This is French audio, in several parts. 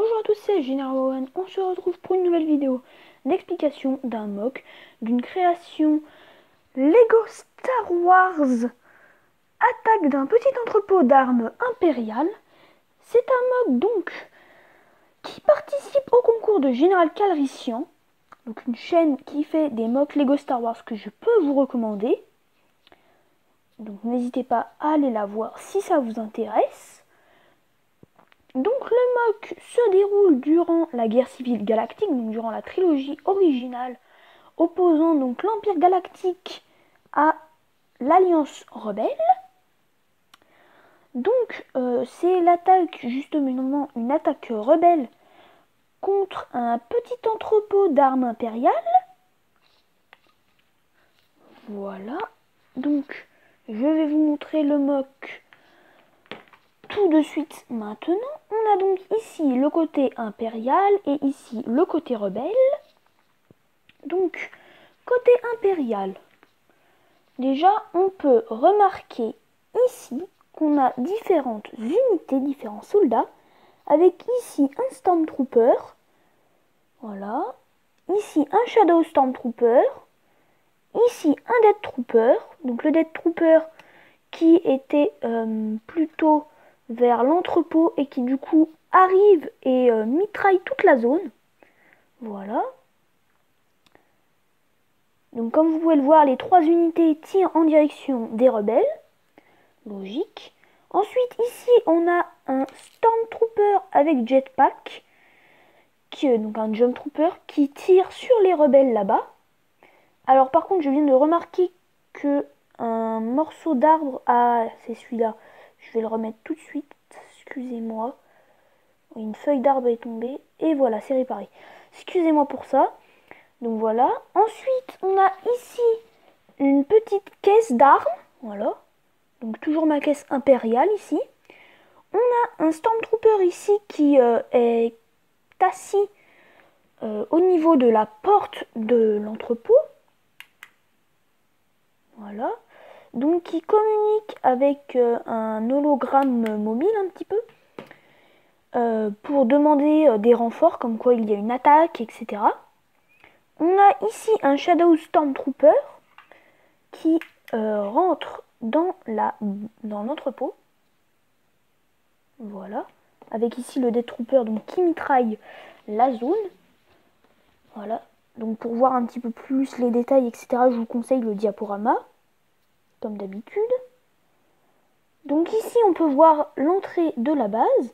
Bonjour à tous, c'est Général Owen. On se retrouve pour une nouvelle vidéo d'explication d'un mock, d'une création Lego Star Wars attaque d'un petit entrepôt d'armes impériales. C'est un mock donc qui participe au concours de Général Calrissian, donc une chaîne qui fait des mocks Lego Star Wars que je peux vous recommander. Donc n'hésitez pas à aller la voir si ça vous intéresse. Donc le mock se déroule durant la guerre civile galactique, donc durant la trilogie originale, opposant donc l'Empire galactique à l'Alliance rebelle. Donc c'est l'attaque, justement une attaque rebelle contre un petit entrepôt d'armes impériales. Voilà, donc je vais vous montrer le mock tout de suite maintenant. On a donc ici le côté impérial et ici le côté rebelle. Donc, côté impérial, déjà on peut remarquer ici qu'on a différentes unités, différents soldats, avec ici un Stormtrooper, voilà, ici un Shadow Stormtrooper, ici un Death Trooper, donc le Death Trooper qui était plutôt vers l'entrepôt et qui du coup arrive et mitraille toute la zone. Voilà. Donc comme vous pouvez le voir, les trois unités tirent en direction des rebelles. Logique. Ensuite ici on a un Stormtrooper avec jetpack, donc un Jump Trooper qui tire sur les rebelles là-bas. Alors par contre je viens de remarquer que un morceau d'arbre, c'est celui-là, je vais le remettre tout de suite, excusez-moi, une feuille d'arbre est tombée et voilà, c'est réparé, excusez-moi pour ça. Donc voilà, ensuite on a ici une petite caisse d'armes, voilà, donc toujours ma caisse impériale ici. On a un Stormtrooper ici qui est assis au niveau de la porte de l'entrepôt. Voilà. Donc qui communique avec un hologramme mobile un petit peu. Pour demander des renforts, comme quoi il y a une attaque, etc. On a ici un Shadow Stormtrooper qui rentre dans l'entrepôt. Voilà. Avec ici le Death Trooper donc, qui mitraille la zone. Voilà. Donc pour voir un petit peu plus les détails, etc., je vous conseille le diaporama, comme d'habitude. Donc ici, on peut voir l'entrée de la base.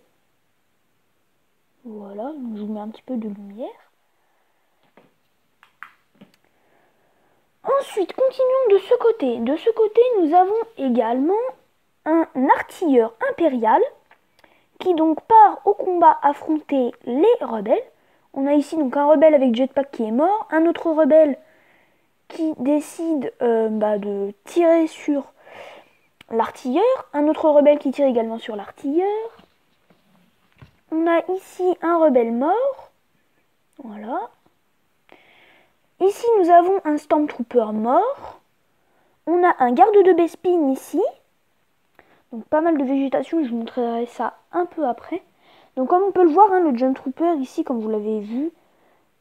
Voilà, donc je vous mets un petit peu de lumière. Ensuite, continuons de ce côté. De ce côté, nous avons également un artilleur impérial qui donc part au combat affronter les rebelles. On a ici donc un rebelle avec jetpack qui est mort, un autre rebelle qui décide de tirer sur l'artilleur, un autre rebelle qui tire également sur l'artilleur. On a ici un rebelle mort, voilà. Ici nous avons un Stormtrooper mort. On a un garde de Bespin ici. Donc pas mal de végétation, je vous montrerai ça un peu après. Donc comme on peut le voir, hein, le Jump Trooper ici, comme vous l'avez vu,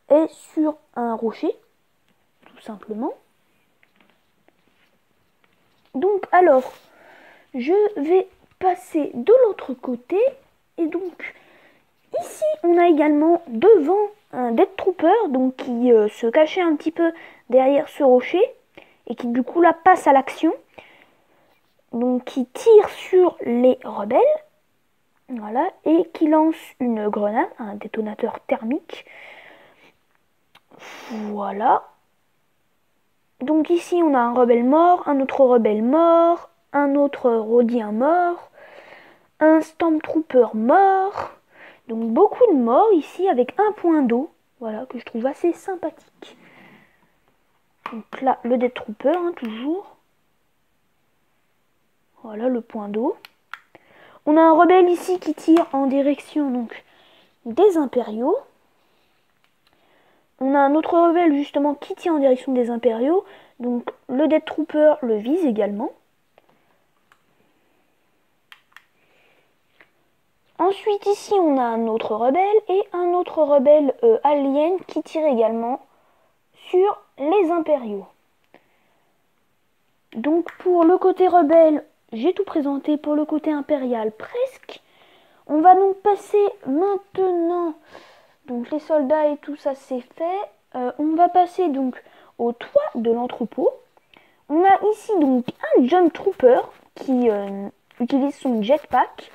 est sur un rocher, tout simplement. Donc alors, je vais passer de l'autre côté. Et donc, ici, on a également devant un Death Trooper, donc qui se cachait un petit peu derrière ce rocher, et qui du coup là passe à l'action. Donc qui tire sur les rebelles. Voilà, et qui lance une grenade, un détonateur thermique. Voilà. Donc ici on a un rebelle mort, un autre rebelle mort, un autre rhodien mort, un Stormtrooper mort. Donc beaucoup de morts ici avec un point d'eau, voilà, que je trouve assez sympathique. Donc là, le Death Trooper, hein, toujours. Voilà le point d'eau. On a un rebelle ici qui tire en direction donc des impériaux. On a un autre rebelle justement qui tire en direction des impériaux. Donc le Death Trooper le vise également. Ensuite, ici, on a un autre rebelle et un autre rebelle alien qui tire également sur les impériaux. Donc, pour le côté rebelle, j'ai tout présenté. Pour le côté impérial, presque. On va donc passer maintenant, donc les soldats et tout ça c'est fait. On va passer donc au toit de l'entrepôt. On a ici donc un Jump Trooper qui utilise son jetpack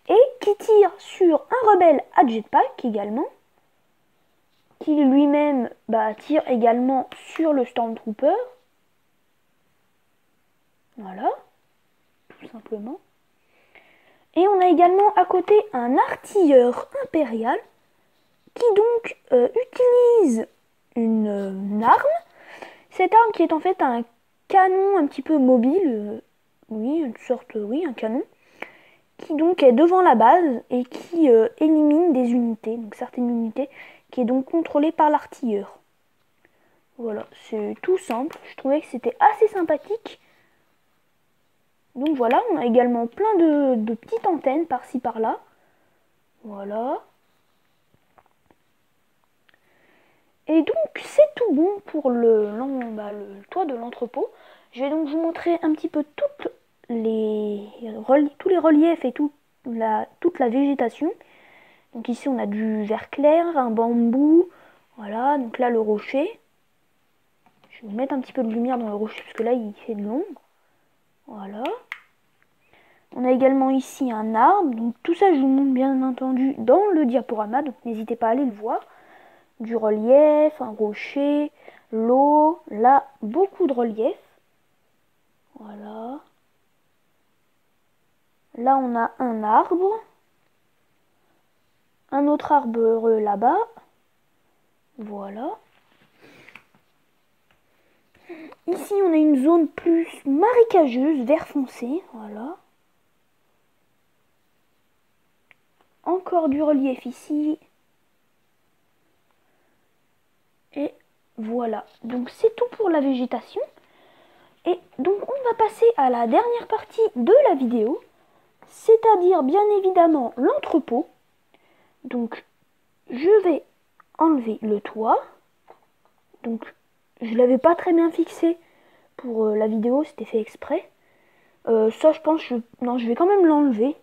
et qui tire sur un rebelle à jetpack également, qui lui-même tire également sur le Stormtrooper. Voilà, tout simplement. Et on a également à côté un artilleur impérial qui donc utilise une arme. Cette arme qui est en fait un canon un petit peu mobile, oui, une sorte, oui, un canon, qui donc est devant la base et qui élimine des unités, donc certaines unités, qui est donc contrôlée par l'artilleur. Voilà, c'est tout simple. Je trouvais que c'était assez sympathique. Donc voilà, on a également plein de petites antennes par-ci par-là. Voilà. Et donc c'est tout bon pour le toit de l'entrepôt. Je vais donc vous montrer un petit peu tous les reliefs et toute la végétation. Donc ici on a du vert clair, un bambou, voilà, donc là le rocher. Je vais vous mettre un petit peu de lumière dans le rocher parce que là il fait de l'ombre. Voilà. On a également ici un arbre, donc tout ça je vous montre bien entendu dans le diaporama, donc n'hésitez pas à aller le voir. Du relief, un rocher, l'eau, là beaucoup de relief. Voilà. Là on a un arbre, un autre arbre là-bas. Voilà. Ici on a une zone plus marécageuse, vert foncé, voilà. Encore du relief ici. Et voilà, donc c'est tout pour la végétation. Et donc on va passer à la dernière partie de la vidéo, c'est-à-dire bien évidemment l'entrepôt. Donc je vais enlever le toit. Donc je l'avais pas très bien fixé pour la vidéo, c'était fait exprès. Ça je pense, non je vais quand même l'enlever.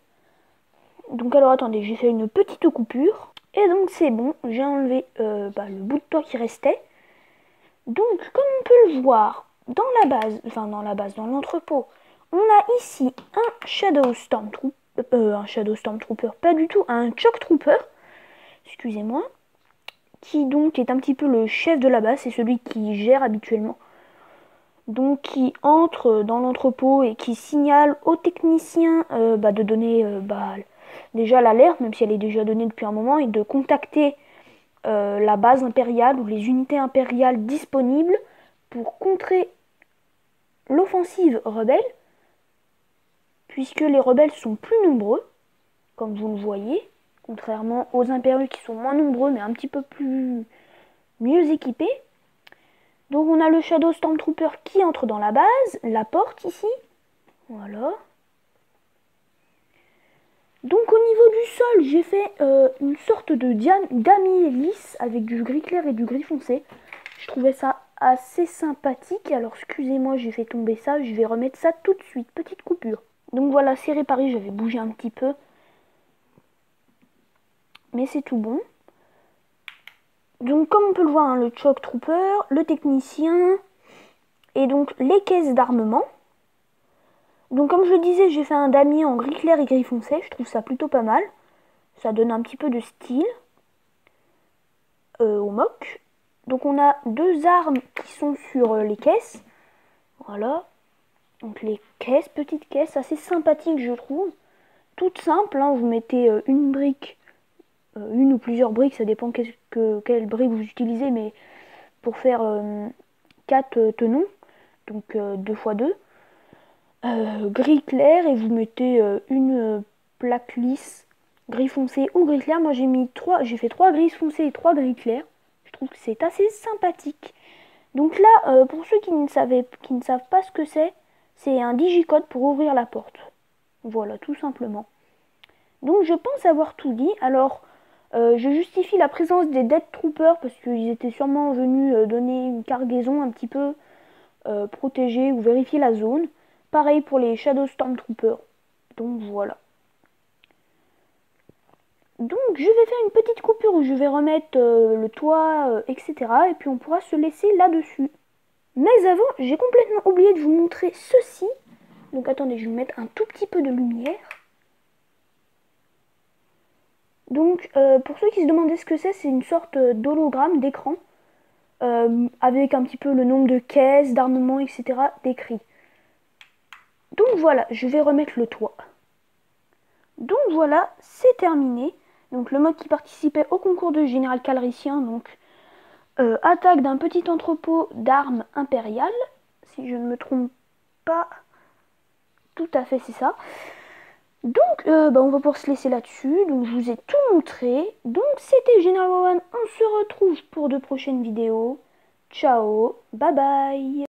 Donc alors attendez, j'ai fait une petite coupure. Et donc c'est bon, j'ai enlevé le bout de toit qui restait. Donc comme on peut le voir dans dans l'entrepôt, on a ici un Shadow Stormtrooper, pas du tout, un Shock Trooper, excusez-moi, qui donc est un petit peu le chef de la base, c'est celui qui gère habituellement. Donc qui entre dans l'entrepôt et qui signale aux techniciens de donner déjà l'alerte, même si elle est déjà donnée depuis un moment, et de contacter la base impériale ou les unités impériales disponibles pour contrer l'offensive rebelle, puisque les rebelles sont plus nombreux, comme vous le voyez, contrairement aux impériaux qui sont moins nombreux mais un petit peu mieux équipés. Donc on a le Shadow Stormtrooper qui entre dans la base, la porte ici, voilà. Donc au niveau du sol, j'ai fait une sorte de damier lisse avec du gris clair et du gris foncé. Je trouvais ça assez sympathique, alors excusez-moi, j'ai fait tomber ça, je vais remettre ça tout de suite, petite coupure. Donc voilà, c'est réparé, j'avais bougé un petit peu, mais c'est tout bon. Donc comme on peut le voir, hein, le Shock Trooper, le technicien, et donc les caisses d'armement. Donc comme je le disais, j'ai fait un damier en gris clair et gris foncé, je trouve ça plutôt pas mal. Ça donne un petit peu de style au mock. Donc on a deux armes qui sont sur les caisses. Voilà. Donc les caisses, petites caisses, assez sympathiques je trouve. Toutes simples, hein, vous mettez une brique, une ou plusieurs briques, ça dépend quelle brique vous utilisez, mais pour faire 4 tenons, donc 2 x 2. Gris clair et vous mettez une plaque lisse, gris foncé ou gris clair. Moi j'ai fait 3 gris foncés et 3 gris clairs. Je trouve que c'est assez sympathique. Donc là, pour ceux qui ne savent pas ce que c'est un digicode pour ouvrir la porte. Voilà, tout simplement. Donc je pense avoir tout dit. Alors je justifie la présence des Death Troopers parce qu'ils étaient sûrement venus donner une cargaison un petit peu protégée ou vérifier la zone. Pareil pour les Shadow Stormtroopers. Donc voilà. Donc je vais faire une petite coupure où je vais remettre le toit, etc. Et puis on pourra se laisser là-dessus. Mais avant, j'ai complètement oublié de vous montrer ceci. Donc attendez, je vais mettre un tout petit peu de lumière. Donc pour ceux qui se demandaient ce que c'est une sorte d'hologramme d'écran. Avec un petit peu le nombre de caisses, d'armements, etc. décrit. Donc voilà, je vais remettre le toit. Donc voilà, c'est terminé. Donc le mode qui participait au concours de général calricien, donc attaque d'un petit entrepôt d'armes impériales, si je ne me trompe pas, tout à fait c'est ça. Donc on va pouvoir se laisser là-dessus, donc je vous ai tout montré. Donc c'était General One, on se retrouve pour de prochaines vidéos. Ciao, bye bye.